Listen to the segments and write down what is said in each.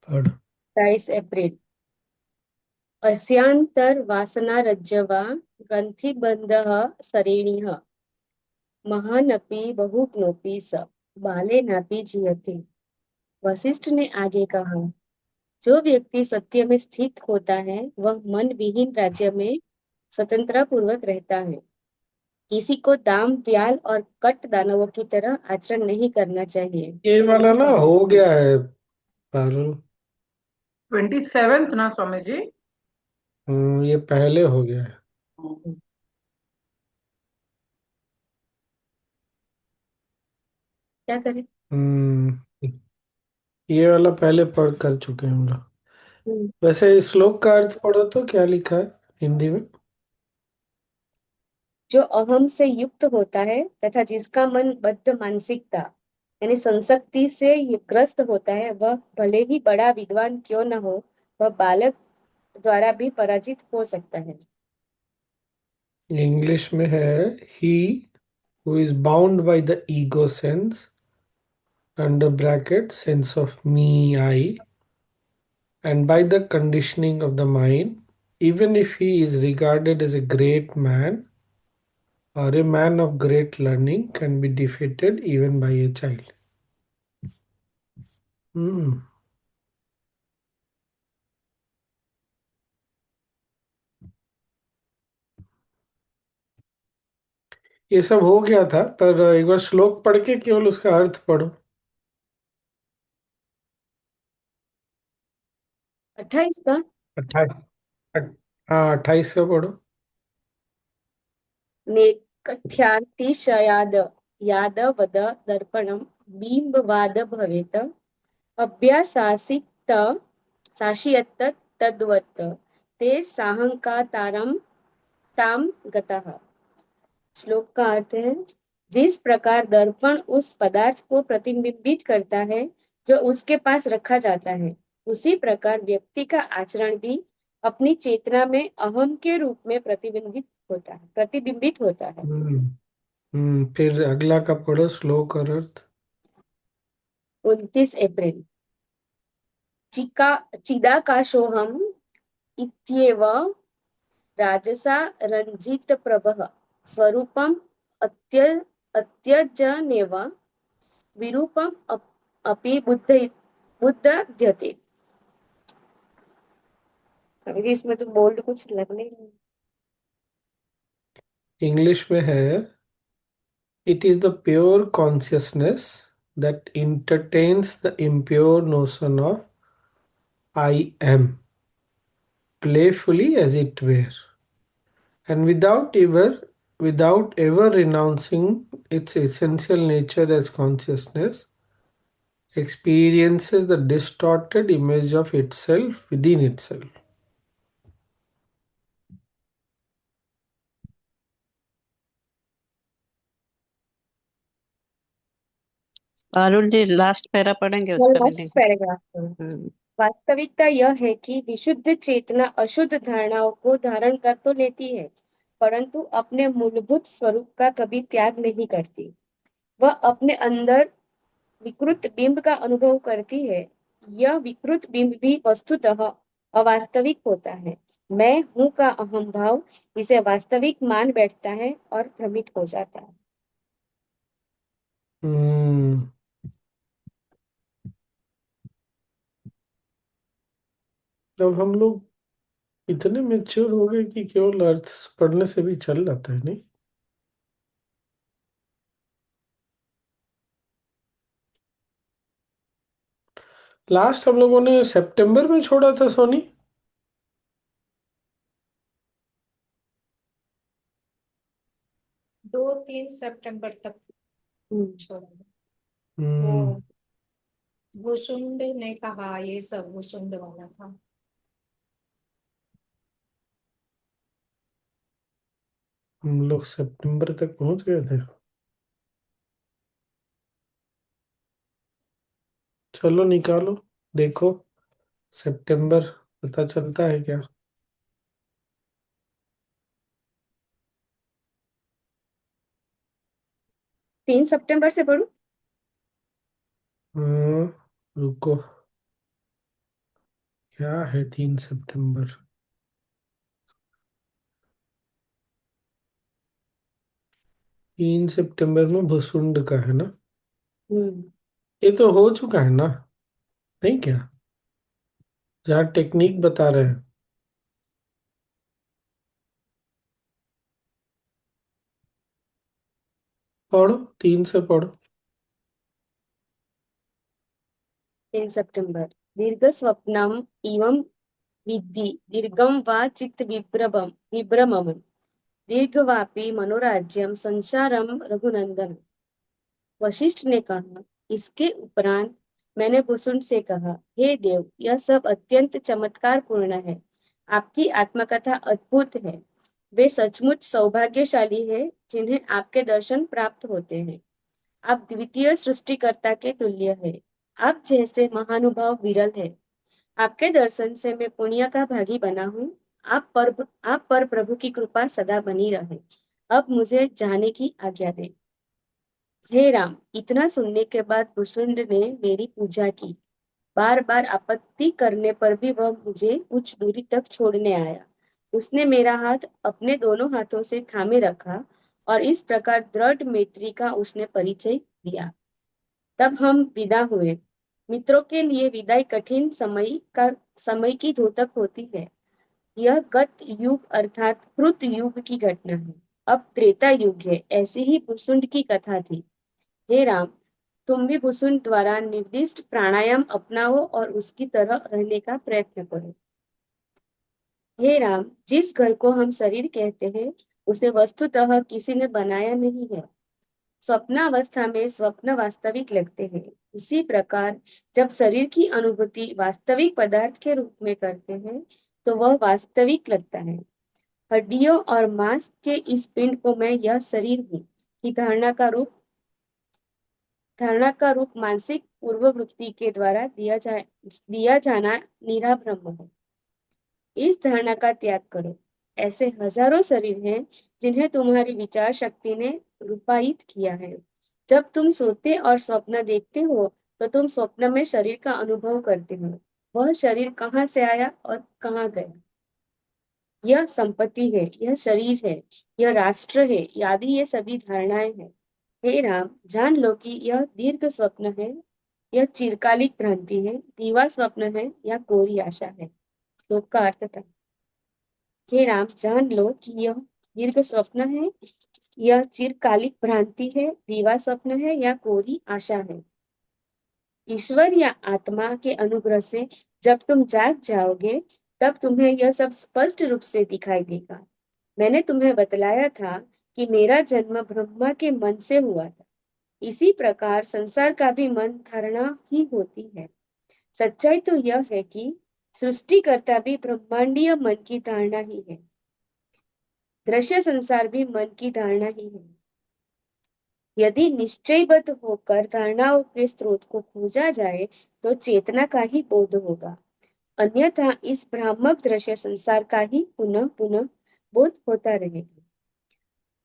पढ़। 23 एप्रिल। अस्यांतर्वासनारज्जवा ग्रंथिबंधः सरेणिः महानपि बहुज्ञोपि स बालेनापि जीयते। वशिष्ठ ने आगे कहा, जो व्यक्ति सत्य में स्थित होता है वह मन विहीन राज्य में स्वतंत्रता पूर्वक रहता है। किसी को दाम ब्याल और कट दानवों की तरह आचरण नहीं करना चाहिए। ये वाला ना हो गया है पारुल। 27th ना स्वामी जी? ये पहले हो गया है। क्या करें? हम्म ये वाला पहले पढ़ कर चुके हैं हम लोग। हम्म। वैसे इस श्लोक का अर्थ पढ़ो तो क्या लिखा है हिंदी में। जो अहम से युक्त होता है तथा जिसका मन बद्ध मानसिकता यानी संसक्ति से ग्रस्त होता है, वह भले ही बड़ा विद्वान क्यों न हो, वह बालक द्वारा भी पराजित हो सकता है। इंग्लिश में है, he who is bound by the ego sense, under bracket sense of me I, and by the conditioning of the mind, even if he is regarded as a great man or a man of great learning, can be defeated even by a child. हम्म ये सब हो गया था, पर एक बार श्लोक पढ़ के केवल उसका अर्थ पढ़ो। 28 का। 28। हाँ, 28 का पढ़ो। नेकथ्यातिशयाद यादवद दर्पणं बिंबवाद भवेत अभ्यासासित साशियत तद्वत् ते साहंकातारम ताम गतः। श्लोक का अर्थ है, जिस प्रकार दर्पण उस पदार्थ को प्रतिबिंबित करता है जो उसके पास रखा जाता है, उसी प्रकार व्यक्ति का आचरण भी अपनी चेतना में अहम के रूप में प्रतिबिंबित होता है। फिर अगला का पढ़ो श्लोक और अर्थ। 29 एप्रिल। चिका चिदाकाशोऽहम् इत्येव राजसा रञ्जित प्रभः स्वरूपम् अत्य अत्यजनेव विरूपम अपि बुद्धध्यते। अभी इसमें तो बोल्ड कुछ लगने नहीं। इंग्लिश में है, it is the pure consciousness that entertains the impure notion of I am, playfully as it were, and without ever renouncing its essential nature as consciousness, experiences the distorted image of itself within itself. Arun ji last para पढ़ेंगे, वो उसका भी last देखो। Paragraph है। हम्म। वास्तविकता यह है कि विशुद्ध चेतना अशुद्ध धारणाओं को धारण कर तो लेती है, परंतु अपने मूलभूत स्वरूप का कभी त्याग नहीं करती। वह अपने अंदर विकृत बिंब का अनुभव करती है। यह विकृत बिंब भी वस्तुतः अवास्तविक होता है। मैं हूँ का अहम भाव इसे वास्तविक मान बैठता है और भ्रमित हो जाता है। हम्म अब हम लोग इतने मेच्योर हो गए कि केवल अर्थ पढ़ने से भी चल जाता है, नहीं? लास्ट हम लोगों ने सितंबर में छोड़ा था सोनी। 2-3 सितंबर तक छोड़ा। वो हम्म भूसुंड ने कहा, ये सब भूसुंड वाला था। हम लोग सितंबर तक पहुंच गए थे। चलो निकालो, देखो सितंबर पता चलता है क्या। 3 सितंबर से पढ़ू। हाँ, रुको। क्या है 3 सितंबर? 3 सितंबर में भुसुंड का है ना? हम्म। ये तो हो चुका है ना? नहीं क्या? जहाँ टेक्निक बता रहे हैं। पढ़ो, 3 से पढ़ो। 3 सितंबर। दीर्घ स्वप्नम इवं विद्धि दीर्घम वा चित्त विभ्रमम दीर्घवापी मनोराज्यम संसारम रघुनंदन। वशिष्ठ ने कहा, इसके उपरांत मैंने भुसुंड से कहा, हे देव, यह सब अत्यंत चमत्कार पूर्ण है। आपकी आत्मकथा अद्भुत है। वे सचमुच सौभाग्यशाली है जिन्हें आपके दर्शन प्राप्त होते हैं। आप द्वितीय सृष्टिकर्ता के तुल्य है। आप जैसे महानुभाव विरल है। आपके दर्शन से मैं पुण्य का भागी बना हूँ। आप पर प्रभु की कृपा सदा बनी रहे। अब मुझे जाने की आज्ञा दें। हे राम, इतना सुनने के बाद भुसुंड ने मेरी पूजा की। बार बार आपत्ति करने पर भी वह मुझे कुछ दूरी तक छोड़ने आया। उसने मेरा हाथ अपने दोनों हाथों से थामे रखा और इस प्रकार दृढ़ मैत्री का उसने परिचय दिया। तब हम विदा हुए। मित्रों के लिए विदाई कठिन समय की द्योतक होती है। यह गत युग अर्थात कृत युग की घटना है। अब त्रेता युग है। ऐसी ही भुसुंड की कथा थी। हे राम, तुम भी भुसुंड द्वारा निर्दिष्ट प्राणायाम अपनाओ और उसकी तरह रहने का प्रयत्न करो। हे राम, जिस घर को हम शरीर कहते हैं उसे वस्तुतः किसी ने बनाया नहीं है। स्वप्नावस्था में स्वप्न वास्तविक लगते हैं। उसी प्रकार जब शरीर की अनुभूति वास्तविक पदार्थ के रूप में करते हैं तो वह वास्तविक लगता है। हड्डियों और मांस के इस पिंड को मैं यह शरीर हूँ कि धारणा का रूप मानसिक पूर्ववृत्ति के द्वारा दिया जाना निरा ब्रह्म है। इस धारणा का त्याग करो। ऐसे हजारों शरीर हैं जिन्हें तुम्हारी विचार शक्ति ने रूपायित किया है। जब तुम सोते और स्वप्न देखते हो तो तुम स्वप्न में शरीर का अनुभव करते हो। वह शरीर कहाँ से आया और कहाँ गया? यह संपत्ति है, यह शरीर है, यह राष्ट्र है, आदि ये सभी धारणाएं हैं। हे राम, जान लो कि यह दीर्घ स्वप्न है, यह चिरकालिक भ्रांति है, दीवा स्वप्न है या कोरी आशा है। श्लोक का अर्थ था। हे राम, जान लो कि यह दीर्घ स्वप्न है, यह चिरकालिक भ्रांति है, दीवा स्वप्न है या कोरी आशा है। ईश्वर या आत्मा के अनुग्रह से जब तुम जाग जाओगे तब तुम्हें यह सब स्पष्ट रूप से दिखाई देगा। मैंने तुम्हें बतलाया था कि मेरा जन्म ब्रह्मा के मन से हुआ था। इसी प्रकार संसार का भी मन धारणा ही होती है। सच्चाई तो यह है कि सृष्टिकर्ता भी ब्रह्मांडीय मन की धारणा ही है। दृश्य संसार भी मन की धारणा ही है। यदि निश्चयबद्ध होकर धारणाओं के स्रोत को खोजा जाए तो चेतना का ही बोध होगा। अन्यथा इस भ्रामक दृश्य संसार का ही पुनः पुनः बोध होता रहेगा।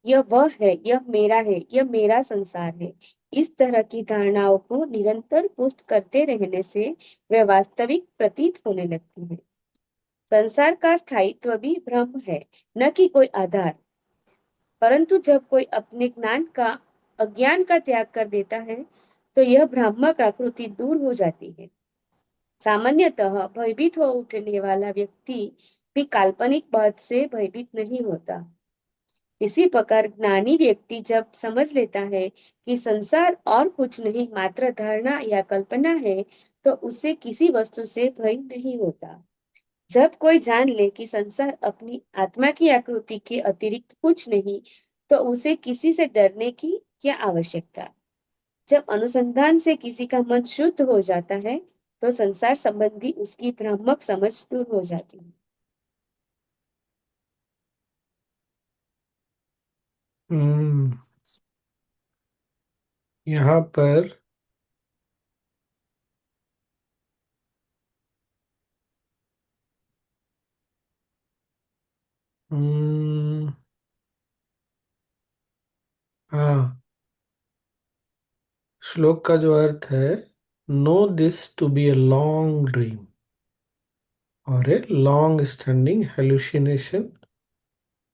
यह वह है, यह मेरा संसार है। इस तरह की धारणाओं को निरंतर पुष्ट करते रहने से वे वास्तविक प्रतीत होने लगती है। संसार का स्थायित्व भी भ्रम है, न कि कोई आधार। परंतु जब कोई अपने अज्ञान का त्याग कर देता है तो यह भ्रामक आकृति दूर हो जाती है। सामान्यतः भयभीत हो उठने वाला व्यक्ति भी काल्पनिक बात से भयभीत नहीं होता। इसी प्रकार ज्ञानी व्यक्ति जब समझ लेता है कि संसार और कुछ नहीं मात्र धारणा या कल्पना है तो उसे किसी वस्तु से भय नहीं होता। जब कोई जान ले कि संसार अपनी आत्मा की आकृति के अतिरिक्त कुछ नहीं तो उसे किसी से डरने की क्या आवश्यकता। जब अनुसंधान से किसी का मन शुद्ध हो जाता है तो संसार संबंधी उसकी भ्रामक समझ दूर हो जाती है। हम्म यहाँ पर हम्म हाँ, श्लोक का जो अर्थ है, know this to be a long dream. और ए लॉन्ग स्टैंडिंग हेलुसिनेशन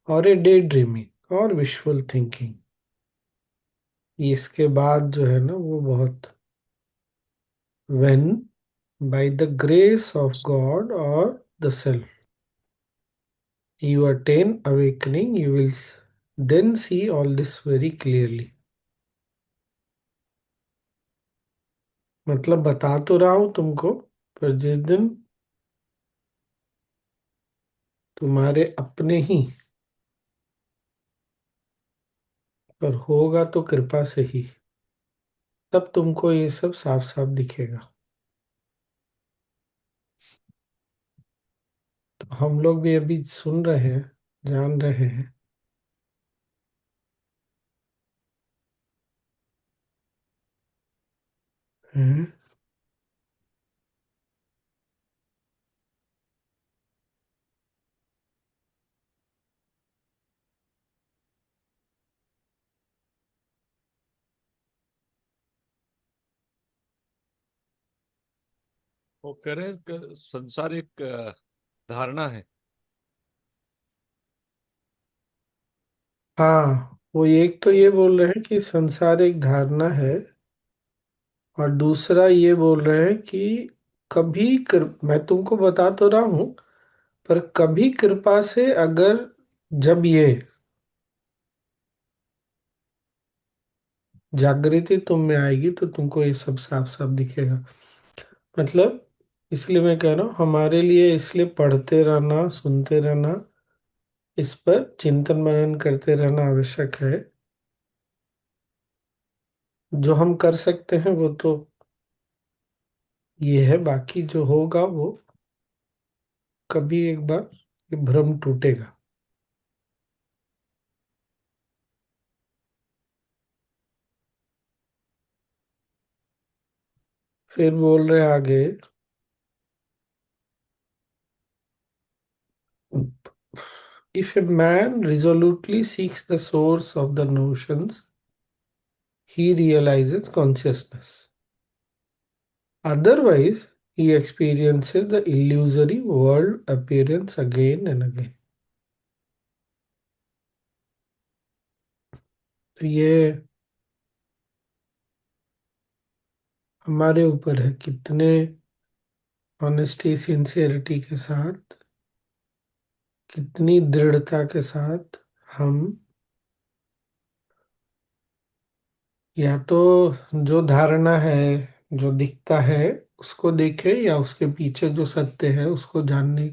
और ए डे ड्रीमिंग और विजुअल थिंकिंग। इसके बाद जो है ना वो बहुत, when by the grace of God or the self you attain awakening, you will then see all this very clearly। मतलब बता तो रहा हूं तुमको, पर जिस दिन तुम्हारे अपने ही पर होगा तो कृपा से ही, तब तुमको ये सब साफ साफ दिखेगा। तो हम लोग भी अभी सुन रहे हैं, जान रहे हैं। हैं? वो कह रहे हैं कि संसार एक धारणा है। हाँ, वो एक तो ये बोल रहे हैं कि संसार एक धारणा है, और दूसरा ये बोल रहे हैं कि मैं तुमको बता तो रहा हूं, पर कभी कृपा से अगर, जब ये जागृति तुम में आएगी तो तुमको ये सब साफ साफ दिखेगा। मतलब इसलिए मैं कह रहा हूँ, हमारे लिए इसलिए पढ़ते रहना, सुनते रहना, इस पर चिंतन मनन करते रहना आवश्यक है। जो हम कर सकते हैं वो तो ये है, बाकी जो होगा वो कभी एक बार ये भ्रम टूटेगा। फिर बोल रहे आगे, if a man resolutely seeks the source of the notions, he realizes consciousness. Otherwise, he experiences the illusory world appearance again and again. तो ये हमारे ऊपर है, कितने ऑनेस्टी सिंसियरिटी के साथ, कितनी दृढ़ता के साथ हम या तो जो धारणा है, जो दिखता है, उसको देखें, या उसके पीछे जो सत्य है उसको जानने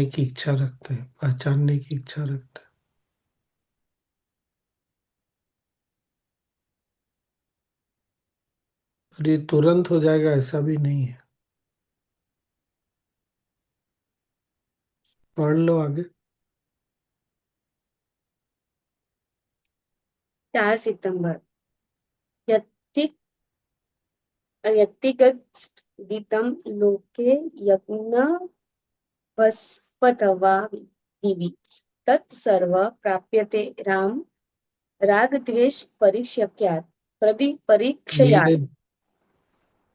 की इच्छा रखते हैं, पहचानने की इच्छा रखते हैं। पर ये तुरंत हो जाएगा ऐसा भी नहीं है। पढ़ लो आगे। 4 सितंबर। यत्ति यत्तिगच्छदितं लोके यज्ञ भस्पतवा दिवि तत्सर्व प्राप्यते राम रागद्वेष परित्यक्यात् धीरे परीक्षयात्।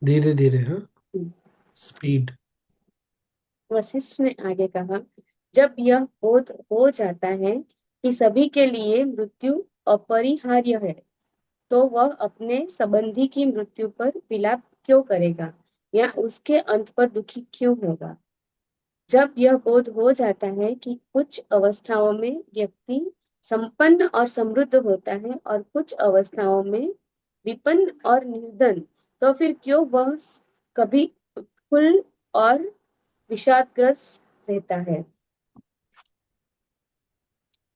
धीरे धीरे, हाँ, स्पीड। वशिष्ठ ने आगे कहा, जब यह बोध हो जाता है कि सभी के लिए मृत्यु अपरिहार्य है, तो वह अपने संबंधी की मृत्यु पर विलाप क्यों करेगा या उसके अंत पर दुखी क्यों होगा। जब यह बोध हो जाता है कि कुछ अवस्थाओं में व्यक्ति संपन्न और समृद्ध होता है और कुछ अवस्थाओं में विपन्न और निर्धन, तो फिर क्यों वह कभी उत्फुल्ल और विषादग्रस्त रहता है।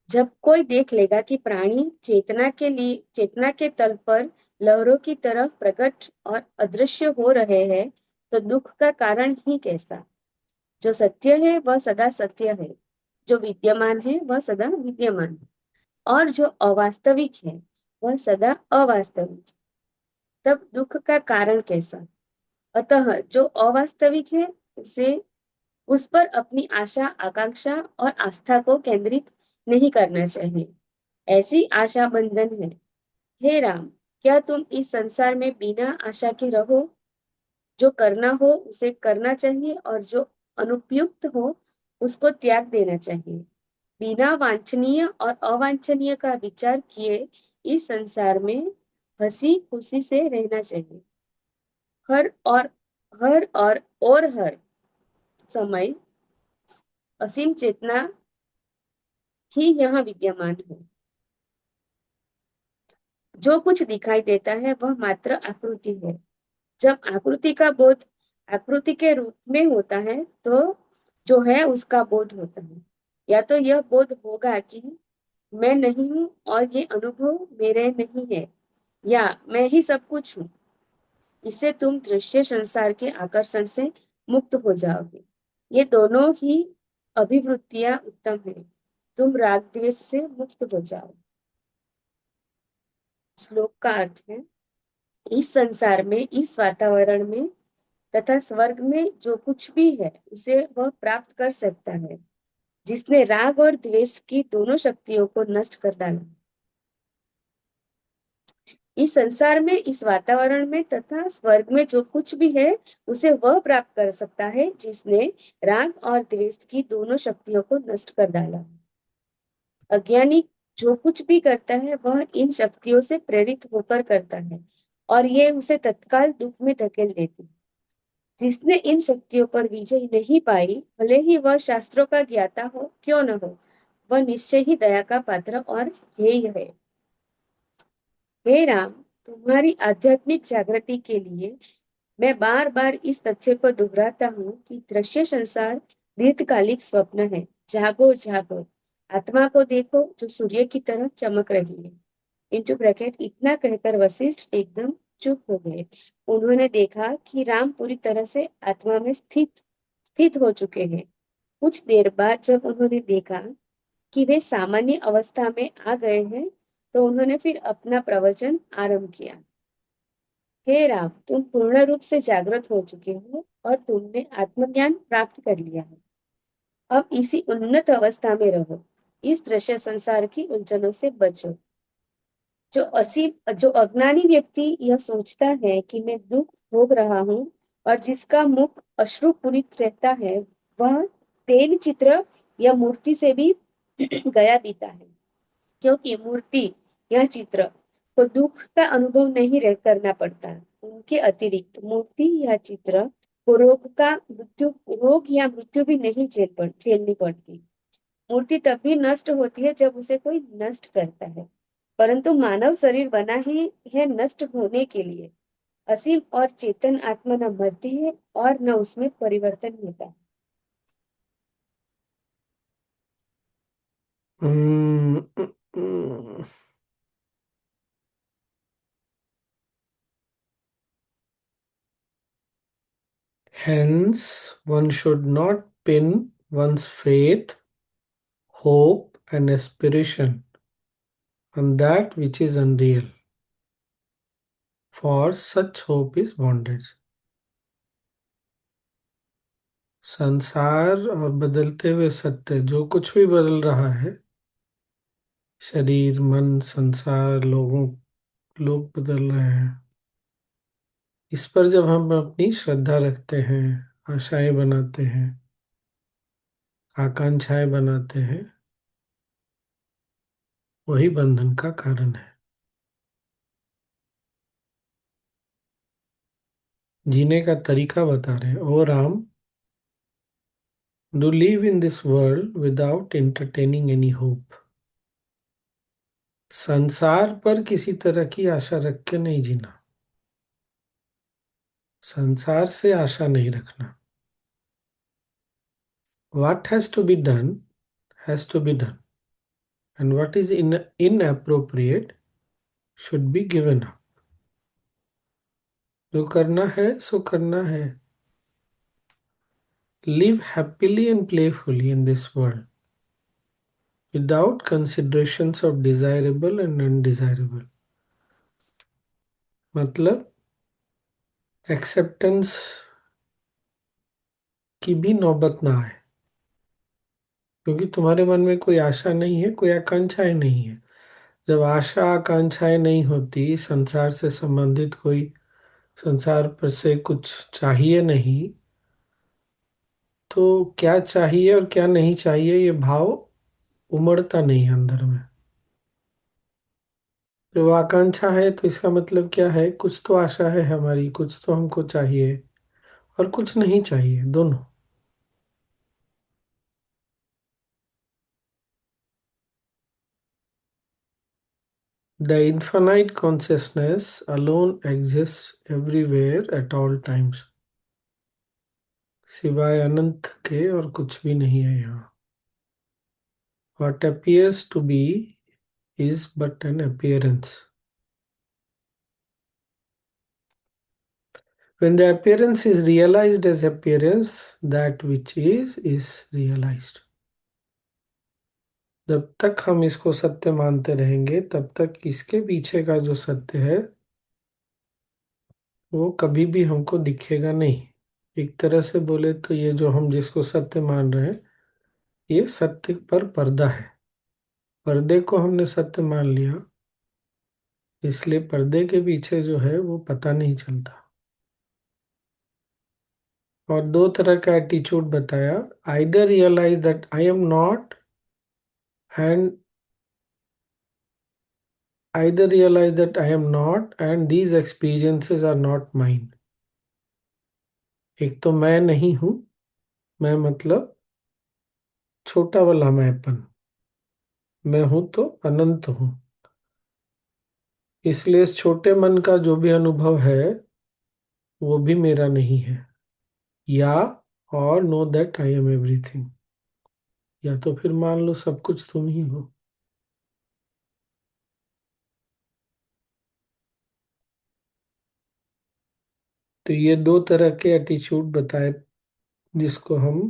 जब कोई देख लेगा कि प्राणी चेतना के तल पर लहरों की तरह प्रकट और अदृश्य हो रहे हैं, तो दुख का कारण ही कैसा। जो सत्य है वह सदा सत्य है, जो विद्यमान है वह सदा विद्यमान है, और जो अवास्तविक है वह सदा अवास्तविक। तब दुख का कारण कैसा। अतः जो अवास्तविक है उस पर अपनी आशा, आकांक्षा और आस्था को केंद्रित नहीं करना चाहिए। ऐसी आशा बंधन है। हे राम, क्या तुम इस संसार में बिना आशा के रहो। जो करना हो उसे करना चाहिए, और जो अनुपयुक्त हो उसको त्याग देना चाहिए। बिना वांछनीय और अवांछनीय का विचार किए इस संसार में हंसी खुशी से रहना चाहिए। हर और हर समय असीम चेतना ही यहाँ विद्यमान है। जो कुछ दिखाई देता है वह मात्र आकृति है। जब आकृति का बोध आकृति के रूप में होता है तो जो है उसका बोध होता है। या तो यह बोध होगा कि मैं नहीं हूँ और ये अनुभव मेरे नहीं है, या मैं ही सब कुछ हूँ। इससे तुम दृश्य संसार के आकर्षण से मुक्त हो जाओगे। ये दोनों ही अभिवृत्तियां उत्तम है। तुम राग द्वेष से मुक्त हो जाओ। श्लोक का अर्थ है, इस संसार में, इस वातावरण में तथा स्वर्ग में जो कुछ भी है उसे वह प्राप्त कर सकता है जिसने राग और द्वेष की दोनों शक्तियों को नष्ट कर डाला। इस संसार में, इस वातावरण में तथा स्वर्ग में जो कुछ भी है उसे वह प्राप्त कर सकता है जिसने राग और द्वेष की दोनों शक्तियों को नष्ट कर डाला। अज्ञानी जो कुछ भी करता है वह इन शक्तियों से प्रेरित होकर करता है और ये उसे तत्काल दुख में धकेल देती है। जिसने इन शक्तियों पर विजय नहीं पाई, भले ही वह शास्त्रों का ज्ञाता हो क्यों न हो, वह निश्चय ही दया का पात्र और हेय है। हे राम, तुम्हारी आध्यात्मिक जागृति के लिए मैं बार बार इस तथ्य को दोहराता हूँ कि दृश्य संसार दीर्घकालिक स्वप्न है। जागो जागो, आत्मा को देखो जो सूर्य की तरह चमक रही है। इंटू ब्रैकेट, इतना कहकर वशिष्ठ एकदम चुप हो गए। उन्होंने देखा कि राम पूरी तरह से आत्मा में स्थित हो चुके हैं। कुछ देर बाद जब उन्होंने देखा कि वे सामान्य अवस्था में आ गए हैं तो उन्होंने फिर अपना प्रवचन आरंभ किया। हे राम, तुम पूर्ण रूप से जागृत हो चुके हो और तुमने आत्मज्ञान प्राप्त कर लिया है। अब इसी उन्नत अवस्था में रहो। इस दृश्य संसार की उलझनों से बचो। जो अज्ञानी व्यक्ति यह सोचता है कि मैं दुख भोग रहा हूँ और जिसका मुख अश्रुपूरित रहता है, वह तेल चित्र या मूर्ति से भी गया बीता है। क्योंकि मूर्ति या चित्र को दुख का अनुभव नहीं करना पड़ता। उनके अतिरिक्त मूर्ति या चित्र को रोग या मृत्यु भी नहीं झेलनी पड़ती। मूर्ति तब भी नष्ट होती है जब उसे कोई नष्ट करता है, परंतु मानव शरीर बना ही है नष्ट होने के लिए। असीम और चेतन आत्मा न मरती है और न उसमें परिवर्तन होता है। Mm, mm, mm. Hence, one should not pin one's faith, hope, and aspiration on that which is unreal, for such hope is bondage. संसार और बदलते हुए सत्य, जो कुछ भी बदल रहा है, शरीर, मन, संसार, लोग बदल रहे हैं, इस पर जब हम अपनी श्रद्धा रखते हैं, आशाएं बनाते हैं, आकांक्षाएं बनाते हैं, वही बंधन का कारण है। जीने का तरीका बता रहे हैं। Oh Ram, do live in this world without entertaining any hope. संसार पर किसी तरह की आशा रख के नहीं जीना, संसार से आशा नहीं रखना। What has to be done has to be done, and what is inappropriate should be given up. जो करना है सो करना है। Live happily and playfully in this world without considerations of desirable and undesirable. मतलब एक्सेप्टेंस की भी नौबत ना आए, क्योंकि तुम्हारे मन में कोई आशा नहीं है, कोई आकांक्षाएं नहीं है। जब आशा आकांक्षाएं नहीं होती, संसार से संबंधित कोई, संसार पर से कुछ चाहिए नहीं, तो क्या चाहिए और क्या नहीं चाहिए ये भाव उमड़ता नहीं है अंदर में। तो आकांक्षा है तो इसका मतलब क्या है, कुछ तो आशा है हमारी, कुछ तो हमको चाहिए और कुछ नहीं चाहिए, दोनों। The infinite consciousness alone exists everywhere at all times. सिवाय अनंत के और कुछ भी नहीं है यहाँ। What appears to be is but an appearance. When the appearance is realized as appearance, that which is realized. जब तक हम इसको सत्य मानते रहेंगे तब तक इसके पीछे का जो सत्य है वो कभी भी हमको दिखेगा नहीं। एक तरह से बोले तो ये जो हम जिसको सत्य मान रहे हैं ये सत्य पर पर्दा है। पर्दे को हमने सत्य मान लिया, इसलिए पर्दे के पीछे जो है वो पता नहीं चलता। और दो तरह का एटीट्यूड बताया, either realize that I am not and either realize that I am not and these experiences are not mine। एक तो मैं नहीं हूं, मैं मतलब छोटा वाला मैंपन, मैं हूं तो अनंत हूं, इसलिए इस छोटे मन का जो भी अनुभव है वो भी मेरा नहीं है। या और know that I M everything, या तो फिर मान लो सब कुछ तुम ही हो। तो ये दो तरह के एटीट्यूड बताए जिसको हम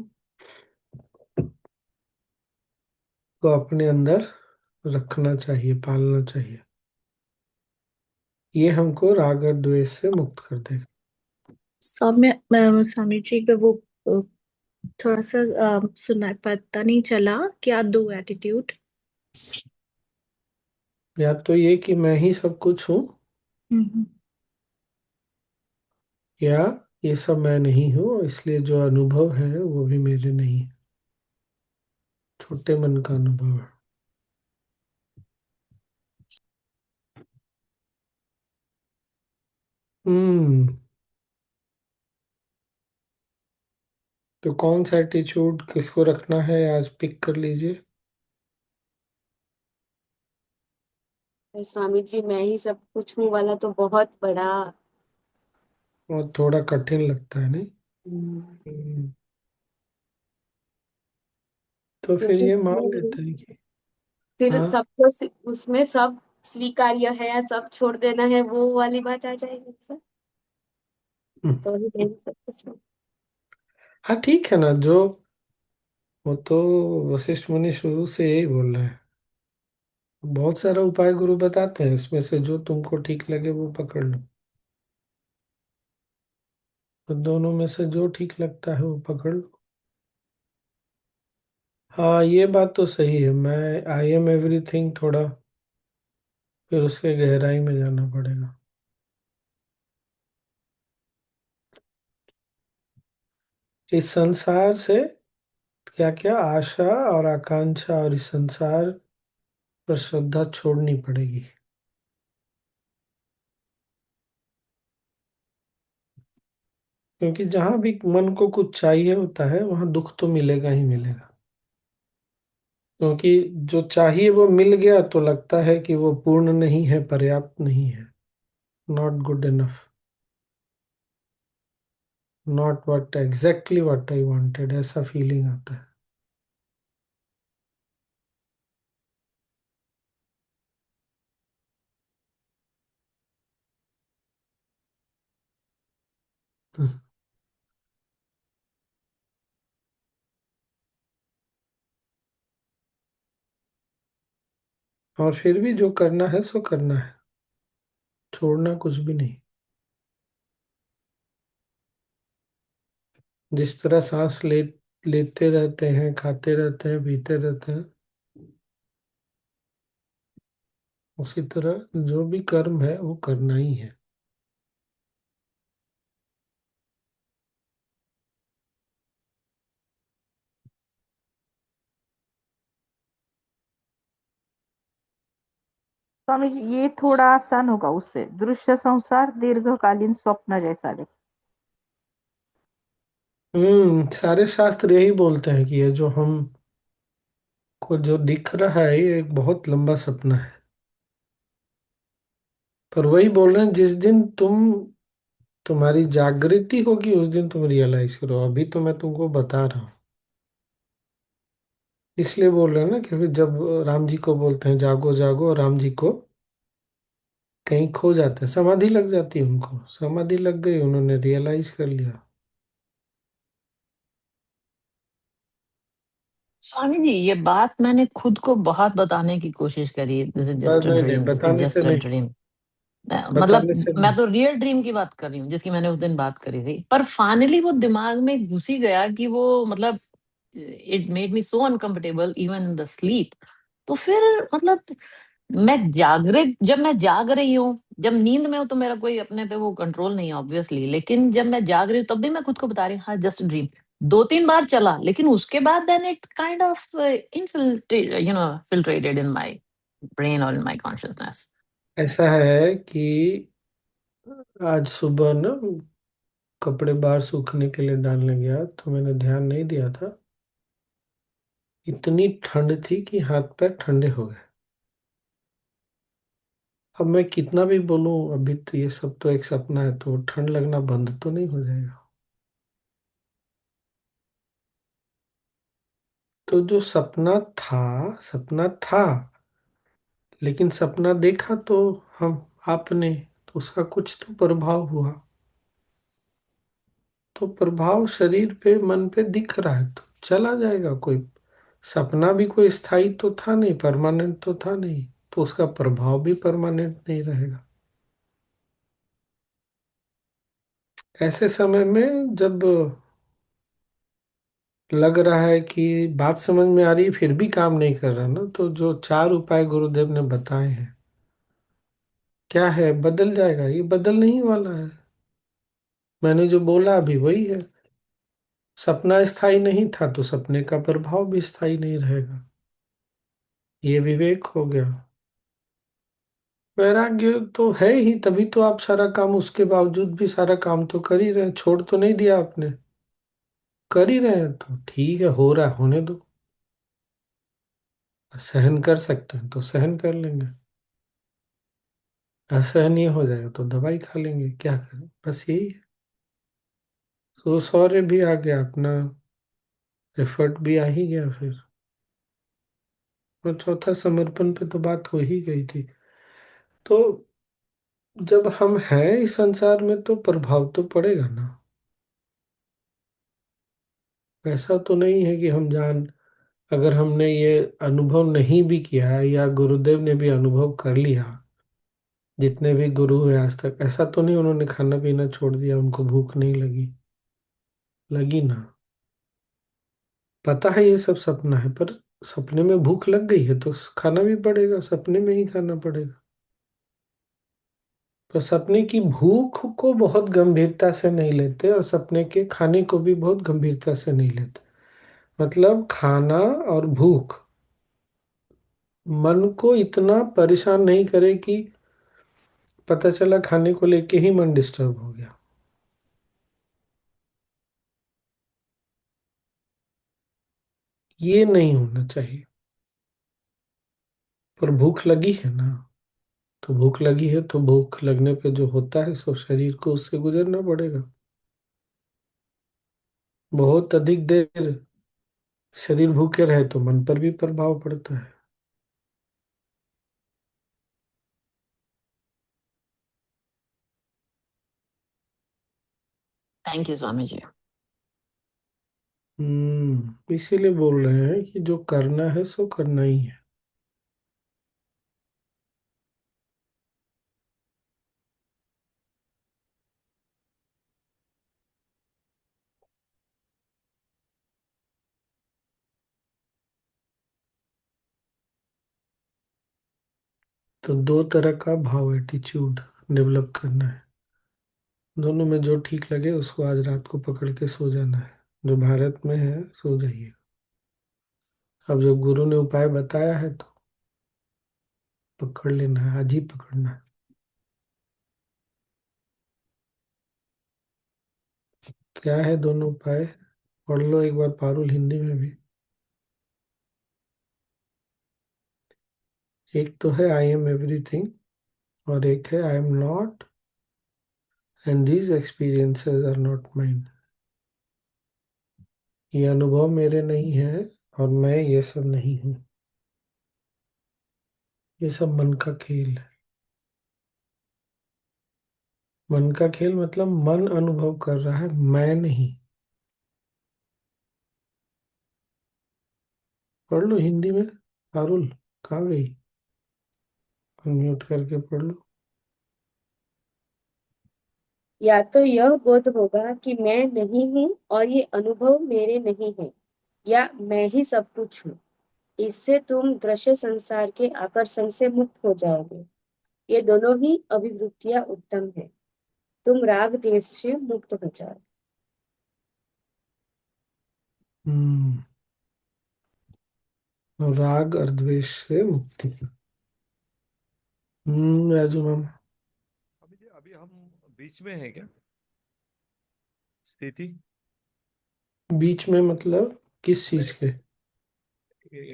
को अपने अंदर रखना चाहिए, पालना चाहिए। ये हमको राग और द्वेष से मुक्त कर देगा। स्वामी जी पे वो थोड़ा सा सुना पता नहीं चला, क्या दो एटीट्यूड? या तो ये कि मैं ही सब कुछ हूँ, हम्म। या ये सब मैं नहीं हूँ इसलिए जो अनुभव है वो भी मेरे नहीं है, छोटे मन का अनुभव है। हम्म। तो कौन सा एटीट्यूड किसको रखना है आज पिक कर लीजिए। स्वामी जी, मैं ही सब कुछ हूँ वाला तो बहुत बड़ा। और थोड़ा कठिन लगता है नहीं। हम्म, हम्म, तो फिर क्योंकि ये मान लेते हैं कि फिर हाँ। सबको उसमें सब स्वीकार्य है या सब छोड़ देना है, वो वाली बात आ जाएगी सर। हम्म, तो ही नहीं सब कुछ हूँ। हाँ ठीक है ना, जो वो तो वशिष्ठ मुनि शुरू से यही बोल रहे हैं। बहुत सारा उपाय गुरु बताते हैं, इसमें से जो तुमको ठीक लगे वो पकड़ लो। तो दोनों में से जो ठीक लगता है वो पकड़ लो। हाँ ये बात तो सही है, मैं आई एम एवरीथिंग थोड़ा फिर उसके गहराई में जाना पड़ेगा। इस संसार से क्या क्या आशा और आकांक्षा और इस संसार पर श्रद्धा छोड़नी पड़ेगी। क्योंकि जहां भी मन को कुछ चाहिए होता है वहां दुख तो मिलेगा ही मिलेगा। क्योंकि जो चाहिए वो मिल गया तो लगता है कि वो पूर्ण नहीं है, पर्याप्त नहीं है, not good enough, not what exactly what I wanted, ऐसा फीलिंग आता है। हम्म। और फिर भी जो करना है सो करना है, छोड़ना कुछ भी नहीं। जिस तरह सांस लेते रहते हैं, खाते रहते हैं, पीते रहते हैं, उसी तरह जो भी कर्म है वो करना ही है। स्वामी जी ये थोड़ा आसान होगा उससे, दृश्य संसार दीर्घकालीन स्वप्न जैसा है। सारे शास्त्र यही बोलते हैं कि ये जो हम को जो दिख रहा है ये एक बहुत लंबा सपना है। पर वही बोल रहे हैं, जिस दिन तुम्हारी जागृति होगी उस दिन तुम रियलाइज करो। अभी तो मैं तुमको बता रहा हूँ, इसलिए बोल रहे हैं ना कि फिर जब राम जी को बोलते हैं जागो जागो, और राम जी को कहीं खो जाते हैं, समाधि लग जाती है, उनको समाधि लग गई, उन्होंने रियलाइज कर लिया। स्वामी जी ये बात मैंने खुद को बहुत बताने की कोशिश करी, दिस इज पर जस्ट अ नहीं नहीं, ड्रीम, दिस इज बताने से जस्ट अ नहीं, ड्रीम। मतलब बताने से मैं नहीं। तो रियल ड्रीम की बात कर रही हूँ जिसकी मैंने उस दिन बात करी थी, पर फाइनली वो दिमाग में घुस ही गया कि वो मतलब it made me so uncomfortable even in the sleep. तो फिर मतलब जब मैं जाग रही हूँ, जब नींद में हूँ तो मेरा कोई अपने पे वो कंट्रोल नहीं है ऑब्वियसली, लेकिन जब मैं जाग रही हूँ तब भी मैं खुद को बता रही हूँ हाँ जस्ट ड्रीम। 2-3 बार चला, लेकिन उसके बाद then it kind of filtrated in my brain और इन माय कॉन्शियसनेस। ऐसा है कि आज सुबह ना कपड़े बाहर सूखने के लिए डालने गया तो मैंने ध्यान नहीं दिया था, इतनी ठंड थी कि हाथ पैर ठंडे हो गए। अब मैं कितना भी बोलूं, अभी तो ये सब तो एक सपना है, तो ठंड लगना बंद तो नहीं हो जाएगा। तो जो सपना था, सपना था, लेकिन सपना देखा तो हम आपने, तो उसका कुछ तो प्रभाव हुआ। तो प्रभाव शरीर पे मन पे दिख रहा है तो चला जाएगा। कोई सपना भी कोई स्थायी तो था नहीं, परमानेंट तो था नहीं, तो उसका प्रभाव भी परमानेंट नहीं रहेगा। ऐसे समय में जब लग रहा है कि बात समझ में आ रही है फिर भी काम नहीं कर रहा ना, तो जो 4 उपाय गुरुदेव ने बताए हैं, क्या है, बदल जाएगा। ये बदल नहीं वाला है, मैंने जो बोला अभी वही है। सपना स्थायी नहीं था तो सपने का प्रभाव भी स्थायी नहीं रहेगा। ये विवेक हो गया। वैराग्य तो है ही, तभी तो आप सारा काम, उसके बावजूद भी सारा काम तो कर ही रहे हैं, छोड़ तो नहीं दिया आपने, कर ही रहे हैं। तो ठीक है, हो रहा है, होने दो। सहन कर सकते हैं तो सहन कर लेंगे, असहनीय हो जाएगा तो दवाई खा लेंगे, क्या करें, बस यही है। तो शौर्य भी आ गया, अपना एफर्ट भी आ ही गया फिर। और चौथा समर्पण पे तो बात हो ही गई थी। तो जब हम हैं इस संसार में तो प्रभाव तो पड़ेगा ना। ऐसा तो नहीं है कि हम जान, अगर हमने ये अनुभव नहीं भी किया है या गुरुदेव ने भी अनुभव कर लिया, जितने भी गुरु हुए आज तक, ऐसा तो नहीं उन्होंने खाना पीना छोड़ दिया, उनको भूख नहीं लगी, लगी ना। पता है ये सब सपना है, पर सपने में भूख लग गई है तो खाना भी पड़ेगा, सपने में ही खाना पड़ेगा। तो सपने की भूख को बहुत गंभीरता से नहीं लेते, और सपने के खाने को भी बहुत गंभीरता से नहीं लेते। मतलब खाना और भूख मन को इतना परेशान नहीं करे कि पता चला खाने को लेके ही मन डिस्टर्ब हो गया। ये नहीं होना चाहिए। पर भूख लगी है ना, तो भूख लगी है तो भूख लगने पे जो होता है सो शरीर को उससे गुजरना पड़ेगा। बहुत अधिक देर शरीर भूखे रहे तो मन पर भी प्रभाव पड़ता है। Thank you Swami ji. इसीलिए बोल रहे हैं कि जो करना है सो करना ही है। तो 2 तरह का भाव, एटीट्यूड डेवलप करना है। दोनों में जो ठीक लगे उसको आज रात को पकड़ के सो जाना है। जो भारत में है सो जाइए। अब जो गुरु ने उपाय बताया है तो पकड़ लेना है, आज ही पकड़ना है। क्या है दोनों उपाय? पढ़ लो एक बार पारुल हिंदी में भी। एक तो है आई एम एवरीथिंग और एक है I am not and these experiences are not mine. ये अनुभव मेरे नहीं है और मैं ये सब नहीं हूँ। ये सब मन का खेल है। मन का खेल मतलब मन अनुभव कर रहा है, मैं नहीं। पढ़ लो हिंदी में। पारुल कहाँ गई? अनम्यूट करके पढ़ लो। या तो यह बोध होगा कि मैं नहीं हूँ और ये अनुभव मेरे नहीं है, या मैं ही सब कुछ हूँ। इससे तुम दृश्य संसार के आकर्षण से मुक्त हो जाओगे। ये दोनों ही अभिवृत्तियां उत्तम है। तुम राग द्वेष से मुक्त हो जाओ। हम्म। और राग और द्वेष से मुक्ति। राजू मामा। अभी अभी हम बीच में है क्या स्थिति? बीच में मतलब किस चीज के?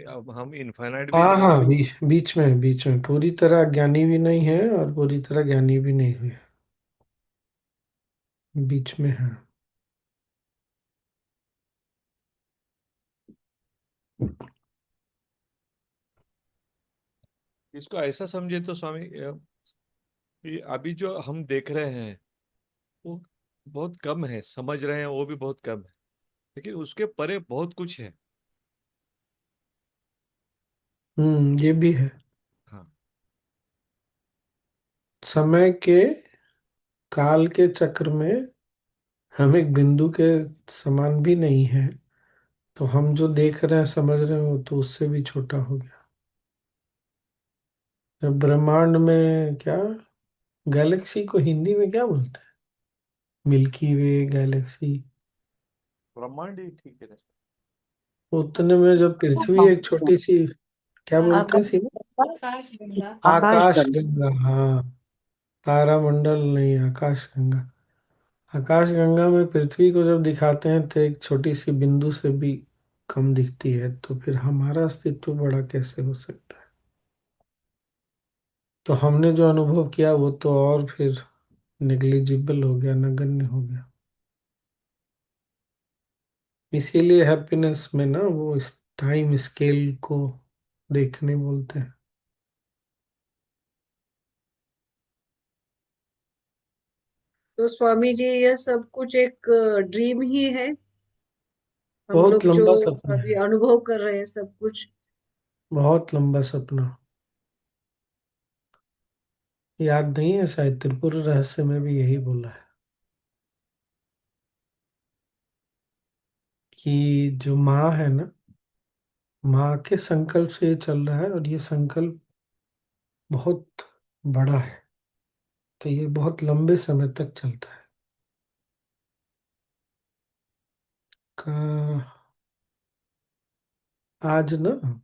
अब हम इनफाइनाइट भी हाँ नहीं हाँ, है। बीच में है, बीच में। पूरी तरह ज्ञानी भी नहीं है और पूरी तरह ज्ञानी भी नहीं हुए। बीच में है। इसको ऐसा समझे तो स्वामी, कि अभी जो हम देख रहे हैं वो बहुत कम है, समझ रहे हैं वो भी बहुत कम है, लेकिन उसके परे बहुत कुछ है। ये भी है। हाँ। समय के काल के चक्र में हम एक बिंदु के समान भी नहीं है। तो हम जो देख रहे हैं समझ रहे हैं वो तो उससे भी छोटा हो गया। अब ब्रह्मांड में क्या, गैलेक्सी को हिंदी में क्या बोलते हैं? मिल्की वे, गैलेक्सी। ब्रह्मांड ही ठीक है ना। उतने में जब पृथ्वी एक छोटी सी, क्या बोलते हैं आकाश सीमा? आकाश गंगा। आकाश आकाश गंगा। गंगा, हाँ। तारामंडल नहीं, आकाश गंगा। आकाश गंगा में पृथ्वी को जब दिखाते हैं तो एक छोटी सी बिंदु से भी कम दिखती है, तो फिर हमारा अस्तित्व बड़ा कैसे हो सकता है? तो हमने जो अनुभव किया वो तो और फिर नेग्लिजिबल हो गया, नगण्य हो गया। इसीलिए हैप्पीनेस में ना वो इस टाइम स्केल को देखने बोलते हैं। तो स्वामी जी यह सब कुछ एक ड्रीम ही है, हम बहुत लोग जो लंबा सपना अभी है। अनुभव कर रहे हैं सब कुछ। बहुत लंबा सपना। याद नहीं है शायद, त्रिपुर रहस्य में भी यही बोला है कि जो माँ है ना, माँ के संकल्प से ये चल रहा है और ये संकल्प बहुत बड़ा है। तो ये बहुत लंबे समय तक चलता है। का आज ना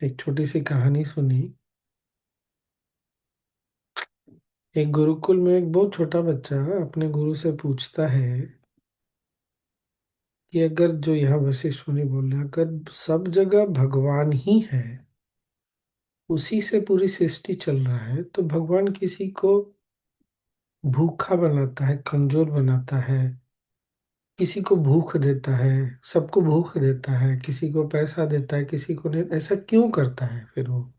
एक छोटी सी कहानी सुनी। एक गुरुकुल में एक बहुत छोटा बच्चा अपने गुरु से पूछता है कि अगर, जो यहाँ वशिष्ठ मुनि बोल रहे हैं, अगर सब जगह भगवान ही है, उसी से पूरी सृष्टि चल रहा है, तो भगवान किसी को भूखा बनाता है, कमजोर बनाता है, किसी को भूख देता है, सबको भूख देता है, किसी को पैसा देता है, किसी को नहीं, ऐसा क्यों करता है फिर वो?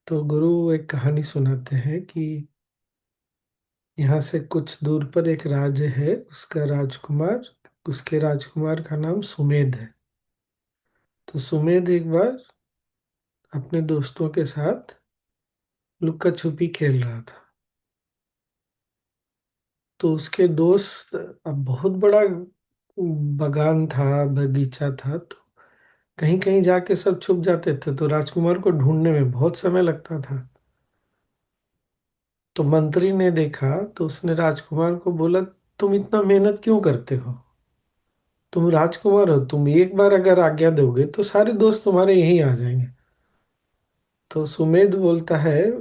तो गुरु एक कहानी सुनाते हैं कि यहाँ से कुछ दूर पर एक राज्य है, उसका राजकुमार, उसके राजकुमार का नाम सुमेध है। तो सुमेध एक बार अपने दोस्तों के साथ लुक्का छुपी खेल रहा था। तो उसके दोस्त, अब बहुत बड़ा बगान था, बगीचा था, तो कहीं कहीं जाके सब छुप जाते थे, तो राजकुमार को ढूंढने में बहुत समय लगता था। तो मंत्री ने देखा तो उसने राजकुमार को बोला, तुम इतना मेहनत क्यों करते हो? तुम राजकुमार हो, तुम एक बार अगर आज्ञा दोगे तो सारे दोस्त तुम्हारे यहीं आ जाएंगे। तो सुमेध बोलता है,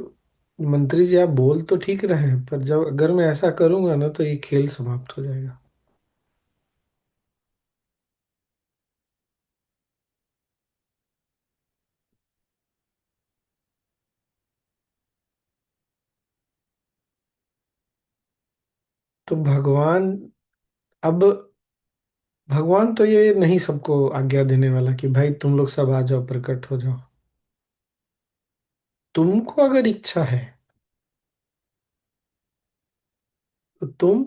मंत्री जी आप बोल तो ठीक रहे हैं, पर जब अगर मैं ऐसा करूंगा ना तो ये खेल समाप्त हो जाएगा। तो भगवान, अब भगवान तो ये नहीं सबको आज्ञा देने वाला कि भाई तुम लोग सब आ जाओ, प्रकट हो जाओ। तुमको अगर इच्छा है तो तुम,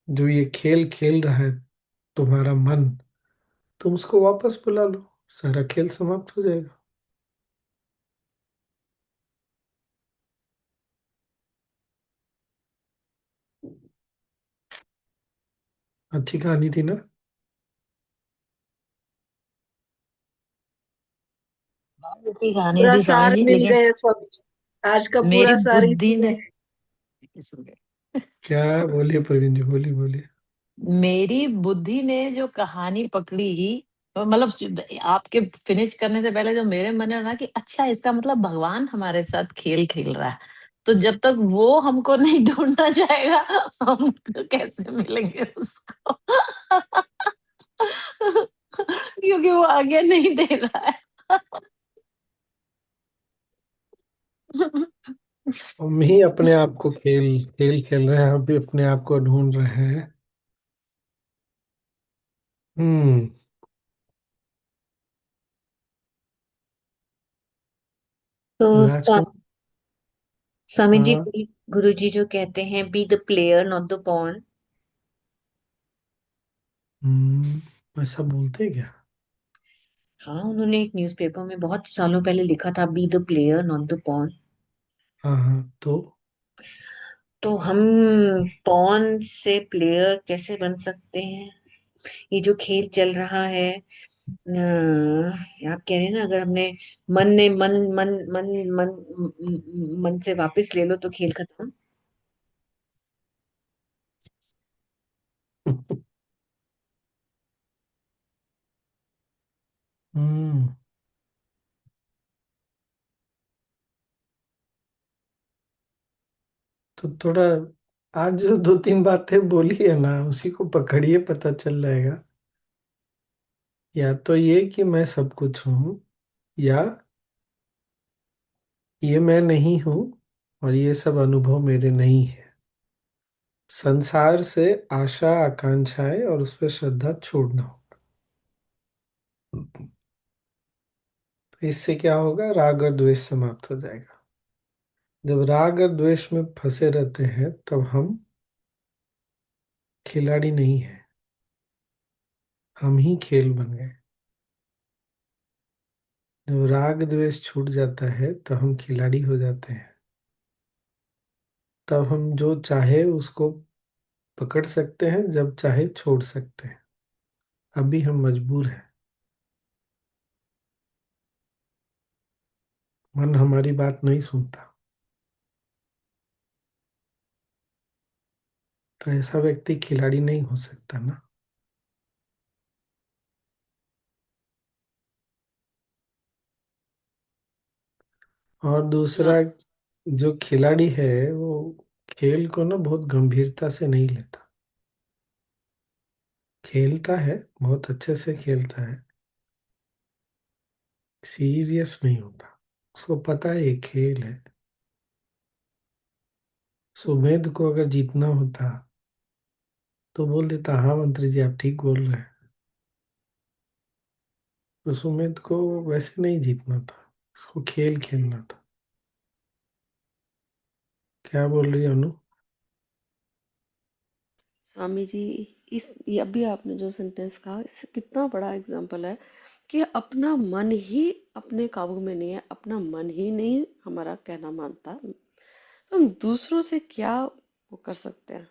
जो ये खेल खेल रहा है तुम्हारा मन, तुम उसको वापस बुला लो, सारा खेल समाप्त हो जाएगा। अच्छी कहानी थी ना। बहुत अच्छी कहानी पूरा थी स्वामी सार जी, मिल लेकिन गया स्वामी जी। आज का मेरी पूरा सार बुद्धि इसी में ने है। सुन गए। क्या बोलिए प्रवीण जी, बोलिए बोलिए। मेरी बुद्धि ने जो कहानी पकड़ी, मतलब आपके फिनिश करने से पहले जो मेरे मन में ना कि अच्छा इसका मतलब भगवान हमारे साथ खेल खेल रहा है, तो जब तक वो हमको नहीं ढूंढना चाहेगा हम कैसे मिलेंगे उसको। क्योंकि वो आगे नहीं दे रहा है। हम ही अपने आप को खेल खेल खेल रहे हैं, हम भी अपने आप को ढूंढ रहे हैं। हम्म। तो राजकुमार। स्वामी जी, हाँ। गुरु जी जो कहते हैं be the player not the pawn. ऐसा बोलते हैं क्या? हाँ, उन्होंने एक न्यूज़पेपर में बहुत सालों पहले लिखा था, be the player not the pawn. हाँ हाँ, तो तो हम पॉन से प्लेयर कैसे बन सकते हैं? ये जो खेल चल रहा है, आप कह रहे हैं ना, अगर हमने मन ने मन मन मन मन मन से वापस ले लो तो खेल खत्म। हम्म। तो थोड़ा आज जो दो तीन बातें बोली है ना, उसी को पकड़िए, पता चल जाएगा। या तो ये कि मैं सब कुछ हूँ, या ये मैं नहीं हूँ और ये सब अनुभव मेरे नहीं है। संसार से आशा आकांक्षाएं और उस पर श्रद्धा छोड़ना होगा। तो इससे क्या होगा, राग और द्वेष समाप्त हो जाएगा। जब राग और द्वेष में फंसे रहते हैं तब हम खिलाड़ी नहीं है, हम ही खेल बन गए। जब राग द्वेष छूट जाता है तो हम खिलाड़ी हो जाते हैं। तब हम जो चाहे उसको पकड़ सकते हैं, जब चाहे छोड़ सकते हैं। अभी हम मजबूर हैं, मन हमारी बात नहीं सुनता। तो ऐसा व्यक्ति खिलाड़ी नहीं हो सकता ना। और दूसरा, जो खिलाड़ी है वो खेल को ना बहुत गंभीरता से नहीं लेता। खेलता है, बहुत अच्छे से खेलता है, सीरियस नहीं होता। उसको पता है ये खेल है। सुमेध को अगर जीतना होता तो बोल देता, हाँ मंत्री जी आप ठीक बोल रहे हैं। तो सुमेध को वैसे नहीं जीतना था, उसको खेल खेलना था। क्या बोल रही है अनु? स्वामी जी, इस ये अभी आपने जो सेंटेंस कहा, इससे कितना बड़ा एग्जाम्पल है कि अपना मन ही अपने काबू में नहीं है, अपना मन ही नहीं हमारा कहना मानता, तो हम दूसरों से क्या वो कर सकते हैं।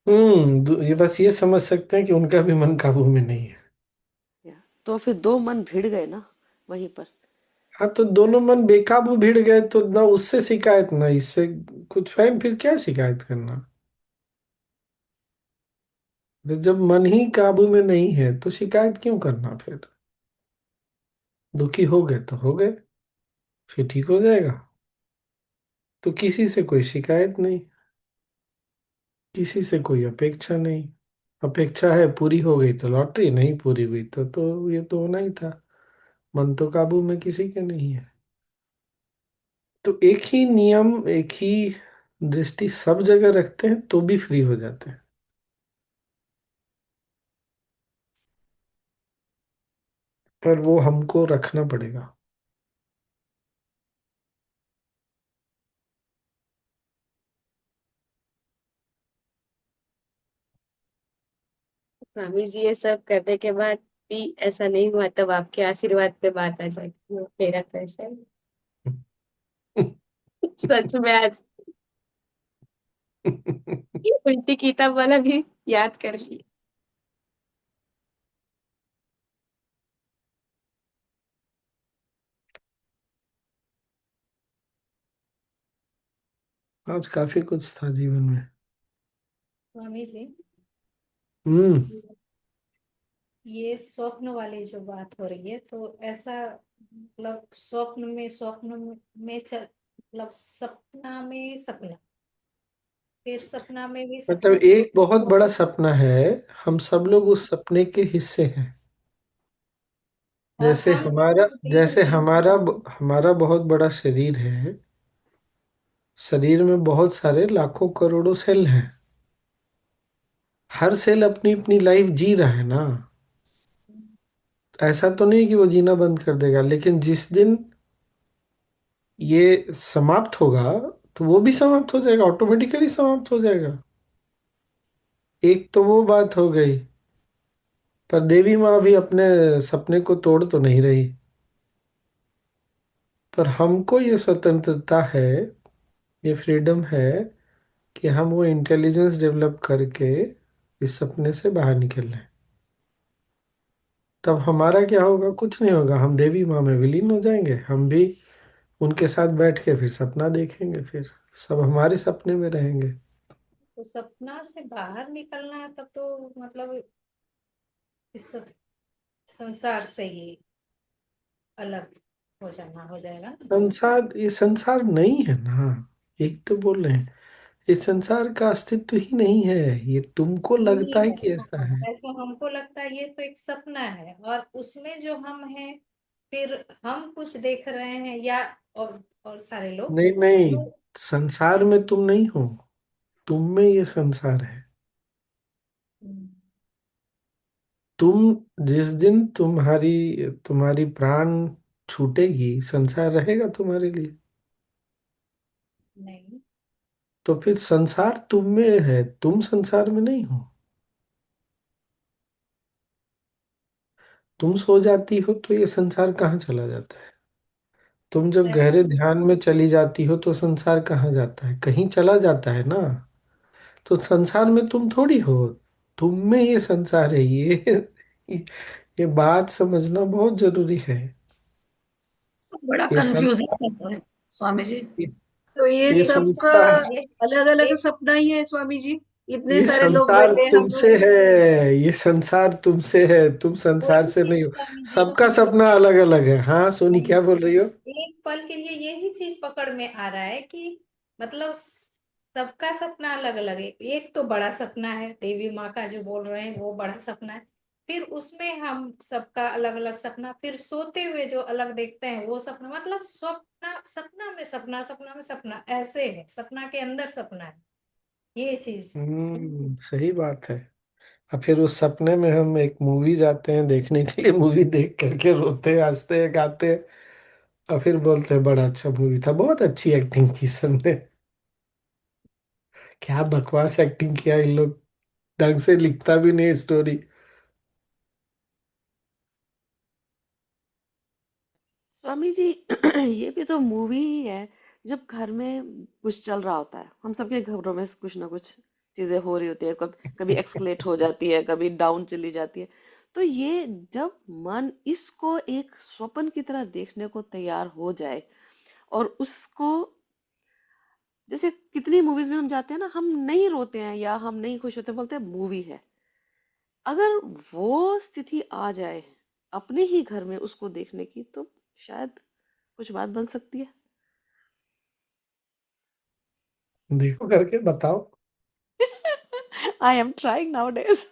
ये बस ये समझ सकते हैं कि उनका भी मन काबू में नहीं है। तो फिर दो मन भिड़ गए ना वहीं पर। हाँ, तो दोनों मन बेकाबू भिड़ गए तो ना उससे शिकायत ना इससे कुछ फैन, फिर क्या शिकायत करना। तो जब मन ही काबू में नहीं है तो शिकायत क्यों करना फिर? दुखी हो गए तो हो गए, फिर ठीक हो जाएगा। तो किसी से कोई शिकायत नहीं, किसी से कोई अपेक्षा नहीं। अपेक्षा है पूरी हो गई तो लॉटरी, नहीं पूरी हुई तो ये तो होना ही था। मन तो काबू में किसी के नहीं है। तो एक ही नियम, एक ही दृष्टि सब जगह रखते हैं तो भी फ्री हो जाते हैं। पर वो हमको रखना पड़ेगा। स्वामी जी ये सब करने के बाद भी ऐसा नहीं हुआ, तब आपके आशीर्वाद पे बात आ जाती है। मेरा तो ऐसा है। सच में आज ये उल्टी किताब वाला भी याद कर लिया। आज काफी कुछ था जीवन में। स्वामी जी, हम्म। ये स्वप्न वाली जो बात हो रही है, तो ऐसा मतलब मतलब सपना में सपना, फिर सपना में भी मतलब सपना, एक बहुत स्वप्न बड़ा सपना है, हम सब लोग उस सपने के हिस्से हैं। और हम खुद जैसे देवी हमारा हमारा बहुत बड़ा शरीर है। शरीर में बहुत सारे लाखों करोड़ों सेल हैं। हर सेल अपनी अपनी लाइफ जी रहा है ना। ऐसा तो नहीं कि वो जीना बंद कर देगा, लेकिन जिस दिन ये समाप्त होगा तो वो भी समाप्त हो जाएगा, ऑटोमेटिकली समाप्त हो जाएगा। एक तो वो बात हो गई। पर देवी माँ भी अपने सपने को तोड़ तो नहीं रही। पर हमको ये स्वतंत्रता है, ये फ्रीडम है कि हम वो इंटेलिजेंस डेवलप करके इस सपने से बाहर निकल लें। तब हमारा क्या होगा? कुछ नहीं होगा, हम देवी माँ में विलीन हो जाएंगे। हम भी उनके साथ बैठ के फिर सपना देखेंगे, फिर सब हमारे सपने में रहेंगे। तो सपना से बाहर निकलना है, तब तो मतलब इस संसार से ही अलग हो जाना हो जाएगा ना। ये संसार नहीं है ना। एक तो बोल रहे हैं, इस संसार का अस्तित्व ही नहीं है। ये तुमको लगता नहीं है है, कि ऐसा है। ऐसा हमको लगता है, ये तो एक सपना है और उसमें जो हम हैं, फिर हम कुछ देख रहे हैं या और सारे लोग नहीं नहीं, तो संसार में तुम नहीं हो, तुम में ये संसार है। तुम जिस दिन तुम्हारी तुम्हारी प्राण छूटेगी, संसार रहेगा तुम्हारे लिए? नहीं, तो फिर संसार तुम में है, तुम संसार में नहीं हो। तुम सो जाती हो तो ये संसार कहाँ चला जाता है? तुम जब ऐसा गहरे ध्यान में चली जाती हो तो संसार कहाँ जाता है? कहीं चला जाता है ना। तो संसार में तुम थोड़ी हो, तुम में ये संसार है। ये बात समझना बहुत जरूरी है। बड़ा ये कंफ्यूजिंग है स्वामी जी। ये, तो ये ये सबका संसार ये अलग अलग ये सपना ही है स्वामी जी। इतने ये सारे लोग संसार बैठे हम तुमसे लोग। है। ये संसार तुमसे है, तुम संसार वही से चीज नहीं हो। स्वामी जी, सबका सपना अलग अलग है। हाँ सोनी, नहीं, क्या बोल रही हो? एक पल के लिए यही चीज पकड़ में आ रहा है कि मतलब सबका सपना अलग अलग है। एक तो बड़ा सपना है, देवी माँ का जो बोल रहे हैं वो बड़ा सपना है, फिर उसमें हम सबका अलग अलग सपना, फिर सोते हुए जो अलग देखते हैं वो सपना, मतलब सपना सपना में सपना, सपना में सपना, ऐसे है, सपना के अंदर सपना है, ये चीज। सही बात है। और फिर उस सपने में हम एक मूवी जाते हैं देखने के लिए, मूवी देख करके रोते हैं, हंसते हैं, गाते हैं। और फिर बोलते हैं बड़ा अच्छा मूवी था, बहुत अच्छी एक्टिंग की सबने। क्या बकवास एक्टिंग किया इन लोग, ढंग से लिखता भी नहीं स्टोरी। स्वामी जी ये भी तो मूवी ही है। जब घर में कुछ चल रहा होता है, हम सबके घरों में कुछ ना कुछ चीजें हो रही होती है, कभी कभी एक्सकेलेट हो जाती है, कभी डाउन चली जाती है। तो ये जब मन इसको एक स्वप्न की तरह देखने को तैयार हो जाए और उसको, जैसे कितनी मूवीज में हम जाते हैं ना, हम नहीं रोते हैं या हम नहीं खुश होते, बोलते हैं मूवी है। अगर वो स्थिति आ जाए अपने ही घर में उसको देखने की, तो शायद कुछ बात बन सकती है। देखो करके बताओ। I am trying nowadays.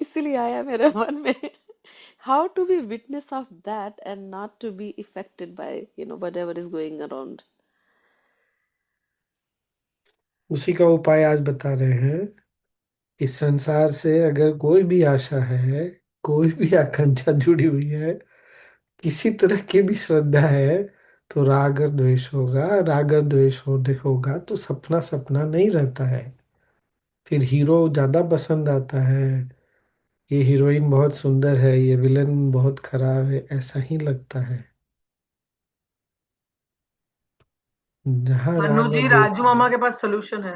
इसीलिए आया मेरे मन में, how to be witness of that and not to be affected by whatever is going around. उसी का उपाय आज बता रहे हैं। इस संसार से अगर कोई भी आशा है, कोई भी आकांक्षा जुड़ी हुई है, किसी तरह की भी श्रद्धा है, तो राग और द्वेष होगा। राग और द्वेष होगा तो सपना सपना नहीं रहता है। फिर हीरो ज्यादा पसंद आता है, ये हीरोइन बहुत सुंदर है, ये विलन बहुत खराब है, ऐसा ही लगता है। जहाँ मनु राग और जी, द्वेष, राजू मामा के पास सोल्यूशन है।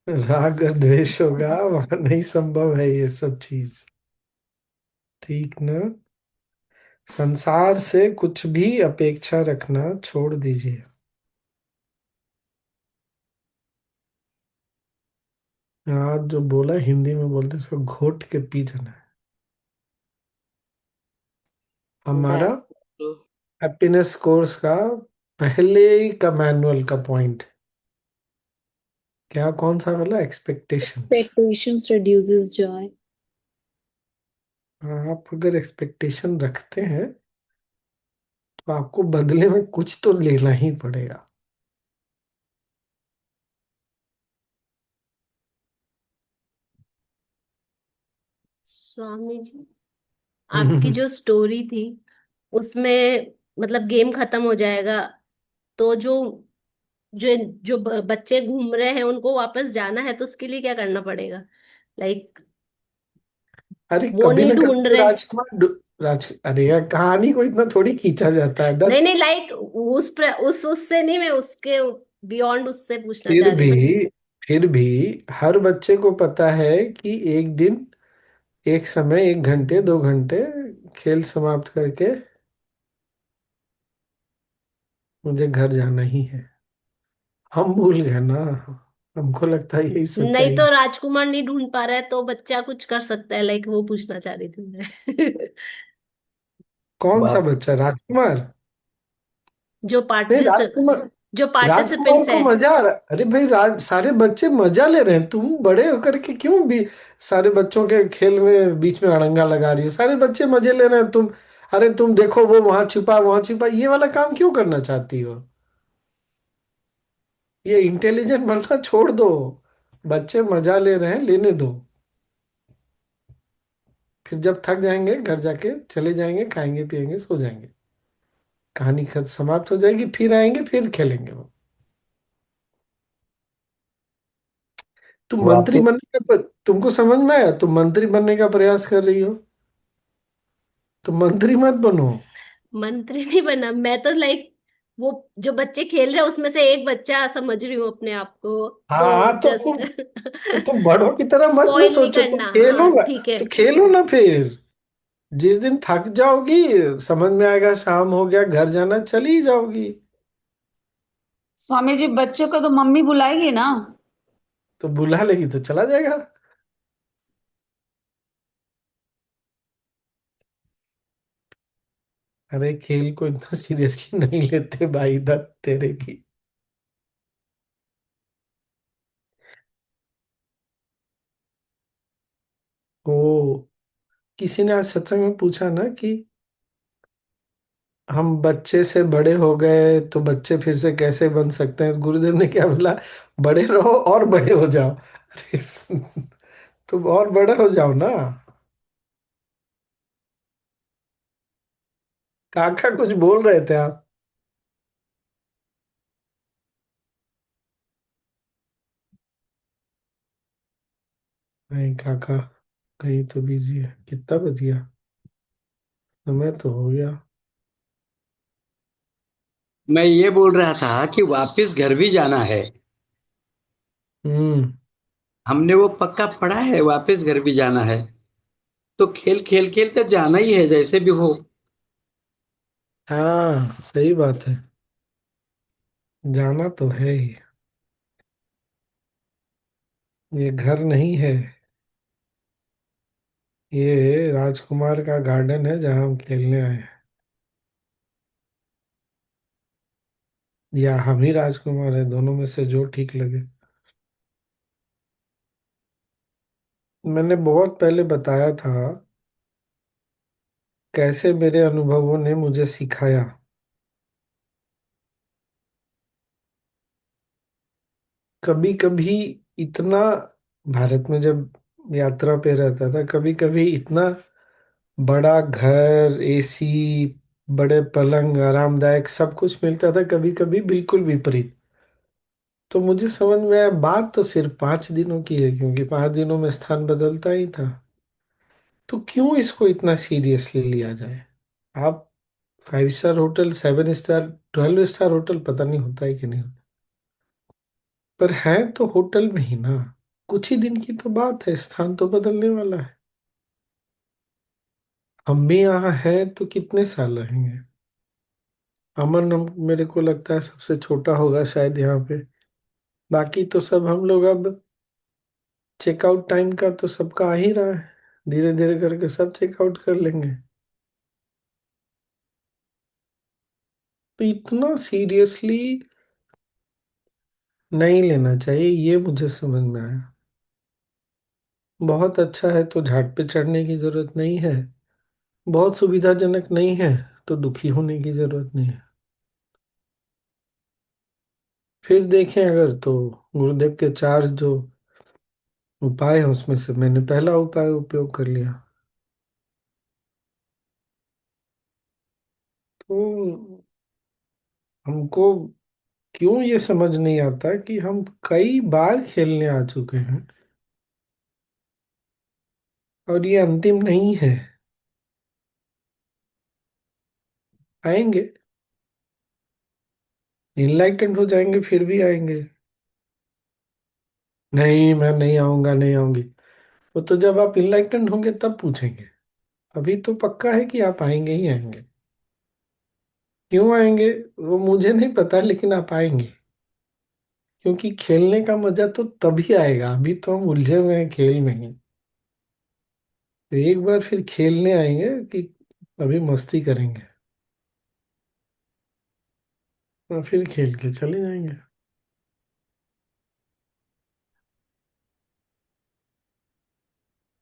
राग और द्वेष होगा वहां नहीं संभव है ये सब चीज। ठीक ना? संसार से कुछ भी अपेक्षा रखना छोड़ दीजिए। आज जो बोला हिंदी में बोलते हैं, इसको घोट के पी जाना है। हमारा That's true. हैप्पीनेस कोर्स का पहले ही का मैनुअल का पॉइंट क्या, कौन सा बोला? एक्सपेक्टेशंस। Expectations reduces joy. आप अगर एक्सपेक्टेशन रखते हैं तो आपको बदले में कुछ तो लेना ही पड़ेगा। स्वामी जी, आपकी जो स्टोरी थी उसमें मतलब गेम खत्म हो जाएगा, तो जो जो जो बच्चे घूम रहे हैं उनको वापस जाना है, तो उसके लिए क्या करना पड़ेगा? लाइक अरे वो कभी नहीं ना कभी ढूंढ तो रहे। अरे यार, कहानी को इतना थोड़ी खींचा जाता है नहीं दत्त। नहीं, लाइक उस उससे नहीं, मैं उसके बियॉन्ड उससे पूछना फिर चाह रही भी हूँ मतलब। फिर भी हर बच्चे को पता है कि एक दिन, एक समय, 1 घंटे 2 घंटे खेल समाप्त करके मुझे घर जाना ही है। हम भूल गए ना। हमको लगता है यही नहीं सच्चाई तो है। राजकुमार नहीं ढूंढ पा रहा है तो बच्चा कुछ कर सकता है, लाइक वो पूछना चाह रही थी मैं। कौन सा बाप बच्चा? राजकुमार? जो नहीं, पार्टिसिप राजकुमार। जो राजकुमार पार्टिसिपेंट्स को है। मजा आ रहा। अरे भाई, सारे बच्चे मजा ले रहे हैं, तुम बड़े होकर के क्यों भी सारे बच्चों के खेल में बीच में अड़ंगा लगा रही हो? सारे बच्चे मजे ले रहे हैं, तुम अरे तुम देखो वो वहां छुपा, ये वाला काम क्यों करना चाहती हो? ये इंटेलिजेंट बनना छोड़ दो। बच्चे मजा ले रहे हैं, लेने दो। फिर जब थक जाएंगे घर जाके चले जाएंगे, खाएंगे पिएंगे सो जाएंगे। कहानी खत समाप्त हो जाएगी, फिर आएंगे फिर खेलेंगे वो। तुम मंत्री वापिस बनने का तुमको समझ में आया? तुम मंत्री बनने का प्रयास कर रही हो तो मंत्री मत बनो। मंत्री नहीं बना मैं तो, लाइक वो जो बच्चे खेल रहे हैं उसमें से एक बच्चा समझ रही हूँ अपने आप को। तो हाँ जस्ट तो तुम बड़ों की तरह मत ना स्पॉइल नहीं सोचो, तुम करना, खेलो हाँ ना। ठीक है। तो खेलो ना फिर। जिस दिन थक जाओगी, समझ में आएगा शाम हो गया घर जाना, चली जाओगी। स्वामी जी, बच्चों को तो मम्मी बुलाएगी ना? तो बुला लेगी तो चला जाएगा। अरे खेल को इतना सीरियसली नहीं लेते भाई दत्त तेरे की। ओ, किसी ने आज सत्संग में पूछा ना कि हम बच्चे से बड़े हो गए तो बच्चे फिर से कैसे बन सकते हैं? गुरुदेव ने क्या बोला? बड़े रहो और बड़े हो जाओ। अरे तुम और बड़े हो जाओ ना। काका कुछ बोल रहे थे आप? नहीं काका, कहीं तो बिजी है। कितना बज गया? समय तो हो गया। मैं ये बोल रहा था कि वापिस घर भी जाना है। हम्म। हमने वो पक्का पढ़ा है, वापिस घर भी जाना है। तो खेल खेल खेल कर जाना ही है जैसे भी हो। हाँ सही बात है, जाना तो है ही। ये घर नहीं है, ये राजकुमार का गार्डन है जहाँ हम खेलने आए हैं, या हम ही राजकुमार है, दोनों में से जो ठीक लगे। मैंने बहुत पहले बताया था कैसे मेरे अनुभवों ने मुझे सिखाया। कभी कभी इतना, भारत में जब यात्रा पे रहता था, कभी कभी इतना बड़ा घर, एसी, बड़े पलंग, आरामदायक सब कुछ मिलता था, कभी कभी बिल्कुल विपरीत। तो मुझे समझ में आया बात तो सिर्फ 5 दिनों की है, क्योंकि 5 दिनों में स्थान बदलता ही था। तो क्यों इसको इतना सीरियसली लिया जाए? आप 5 star hotel, 7 star, 12 star hotel, पता नहीं होता है कि नहीं होता, पर है तो होटल में ही ना। कुछ ही दिन की तो बात है, स्थान तो बदलने वाला है। हम भी यहाँ हैं तो कितने साल रहेंगे? अमन मेरे को लगता है सबसे छोटा होगा शायद यहाँ पे। बाकी तो सब हम लोग अब चेकआउट टाइम का तो सबका आ ही रहा है, धीरे धीरे करके सब चेकआउट कर लेंगे। तो इतना सीरियसली नहीं लेना चाहिए, ये मुझे समझ में आया। बहुत अच्छा है तो झाट पे चढ़ने की जरूरत नहीं है, बहुत सुविधाजनक नहीं है तो दुखी होने की जरूरत नहीं है। फिर देखें अगर तो गुरुदेव के 4 जो उपाय हैं उसमें से मैंने पहला उपाय उपयोग कर लिया। तो हमको क्यों ये समझ नहीं आता कि हम कई बार खेलने आ चुके हैं और ये अंतिम नहीं है। आएंगे, इनलाइटेंड हो जाएंगे, फिर भी आएंगे। नहीं, मैं नहीं आऊंगा, नहीं आऊंगी। वो तो जब आप इनलाइटेंड होंगे तब पूछेंगे। अभी तो पक्का है कि आप आएंगे ही आएंगे। क्यों आएंगे वो मुझे नहीं पता, लेकिन आप आएंगे। क्योंकि खेलने का मजा तो तभी आएगा, अभी तो हम उलझे हुए हैं खेल में ही। तो एक बार फिर खेलने आएंगे कि अभी मस्ती करेंगे, और फिर खेल के चले जाएंगे।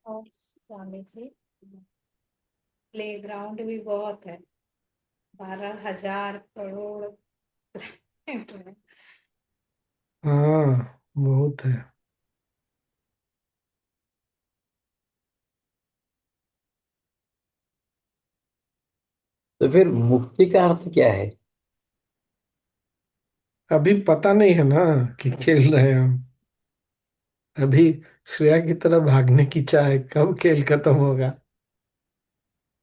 और स्वामी जी, प्लेग्राउंड भी बहुत है, 12,000 करोड़ planet है। हाँ, बहुत है। तो फिर मुक्ति का अर्थ क्या है? अभी पता नहीं है ना कि खेल रहे हैं हम। अभी श्रेया की तरह भागने की चाह है, कब खेल खत्म होगा।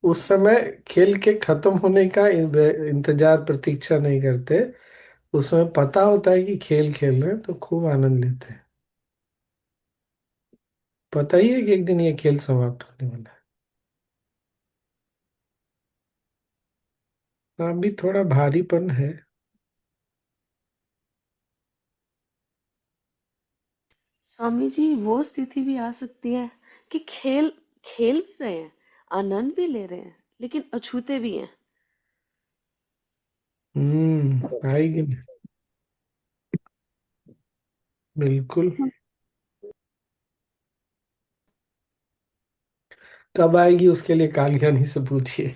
उस समय खेल के खत्म होने का इंतजार, प्रतीक्षा नहीं करते। उसमें पता होता है कि खेल खेल रहे हैं तो खूब आनंद लेते हैं। पता ही है कि एक दिन ये खेल समाप्त होने वाला है। अभी थोड़ा भारीपन है। स्वामी जी, वो स्थिति भी आ सकती है कि खेल खेल भी रहे हैं, आनंद भी ले रहे हैं, लेकिन अछूते भी हैं। आएगी ना, बिल्कुल। कब आएगी उसके लिए कालज्ञानी से पूछिए।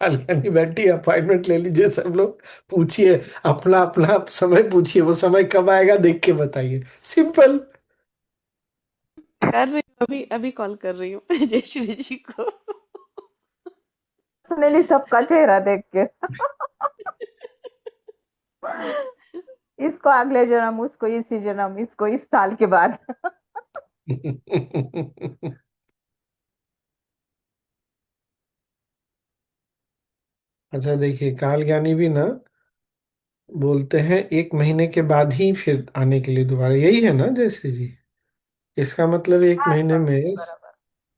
कालज्ञानी बैठी, अपॉइंटमेंट ले लीजिए सब लोग। पूछिए, अपना अपना समय पूछिए, वो समय कब आएगा देख के बताइए, सिंपल। कर रही हूँ, अभी अभी कॉल कर रही हूँ जय श्री जी को। पर्सनली सबका चेहरा देख के इसको अगले जन्म, उसको इसी जन्म, इसको इस साल के बाद। अच्छा देखिए, कालज्ञानी भी ना बोलते हैं 1 महीने के बाद ही फिर आने के लिए दोबारा, यही है ना जैसे जी? इसका मतलब 1 महीने स्वामी जी में बराबर।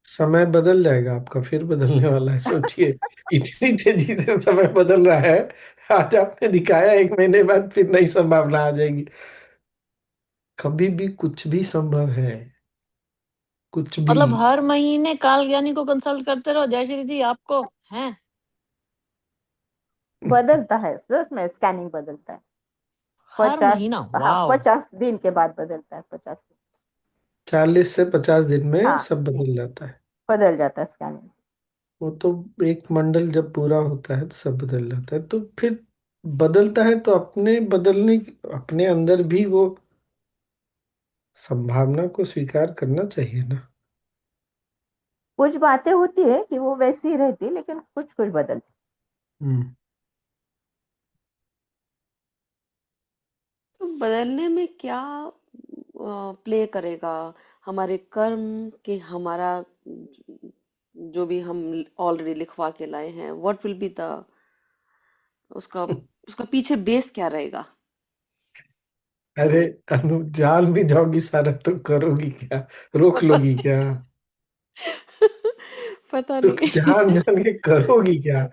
समय बदल जाएगा आपका, फिर बदलने वाला है, सोचिए। इतनी तेजी से समय बदल रहा है। आज आपने दिखाया, 1 महीने बाद फिर नई संभावना आ जाएगी। कभी भी कुछ भी संभव है, कुछ मतलब भी। हर महीने काल ज्ञानी को कंसल्ट करते रहो, जयश्री जी आपको हैं? बदलता है उसमें, स्कैनिंग बदलता है। हर 50, महीना, हाँ वाओ। 50 दिन के बाद बदलता है, 50 दिन। 40 से 50 दिन में हाँ सब बदल जाता है। बदल जाता है स्कैनिंग। वो तो एक मंडल जब पूरा होता है तो सब बदल जाता है, तो फिर बदलता है तो अपने बदलने अपने अंदर भी वो संभावना को स्वीकार करना चाहिए ना। कुछ बातें होती है कि वो वैसी ही रहती, लेकिन कुछ कुछ बदलती। हम्म। तो बदलने में क्या प्ले करेगा? हमारे कर्म के, हमारा जो भी हम ऑलरेडी लिखवा के लाए हैं, व्हाट विल बी द उसका उसका पीछे बेस क्या रहेगा? अरे अनु, जान भी जाओगी सारा तो करोगी क्या? रोक पता लोगी क्या? पता तो नहीं। जान जान के करोगी क्या?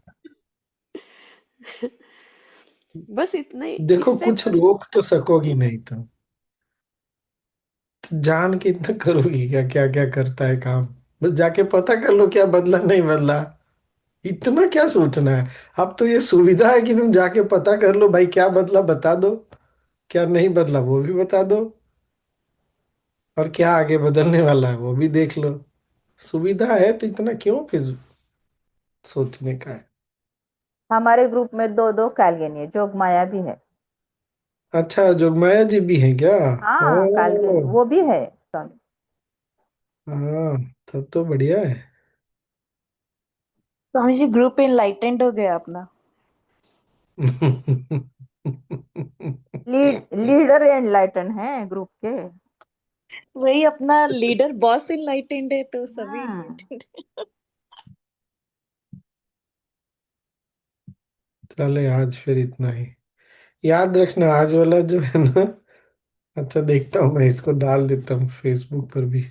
बस इतना ही, देखो इससे कुछ बस। रोक तो सकोगी नहीं तुम, तो जान के इतना करोगी क्या? क्या क्या करता है काम? बस जाके पता कर लो क्या बदला नहीं बदला। इतना क्या सोचना है? अब तो ये सुविधा है कि तुम जाके पता कर लो भाई क्या बदला बता दो, क्या नहीं बदला वो भी बता दो, और क्या आगे बदलने वाला है वो भी देख लो। सुविधा है तो इतना क्यों फिर सोचने का है? हमारे ग्रुप में दो दो कैलगेनी है, जोग माया भी है। अच्छा, जोगमाया जी भी हैं क्या? हाँ कैलगेनी ओ। वो भी है स्वामी। हाँ, तब तो बढ़िया है। स्वामी जी ग्रुप एनलाइटेंड हो गया अपना। लीडर एनलाइटन है ग्रुप के। वही अपना लीडर बॉस एनलाइटेंड है तो सभी हाँ एनलाइटेंड। चले आज फिर इतना ही। याद रखना आज वाला जो है ना, अच्छा देखता हूँ मैं इसको डाल देता हूँ फेसबुक पर भी।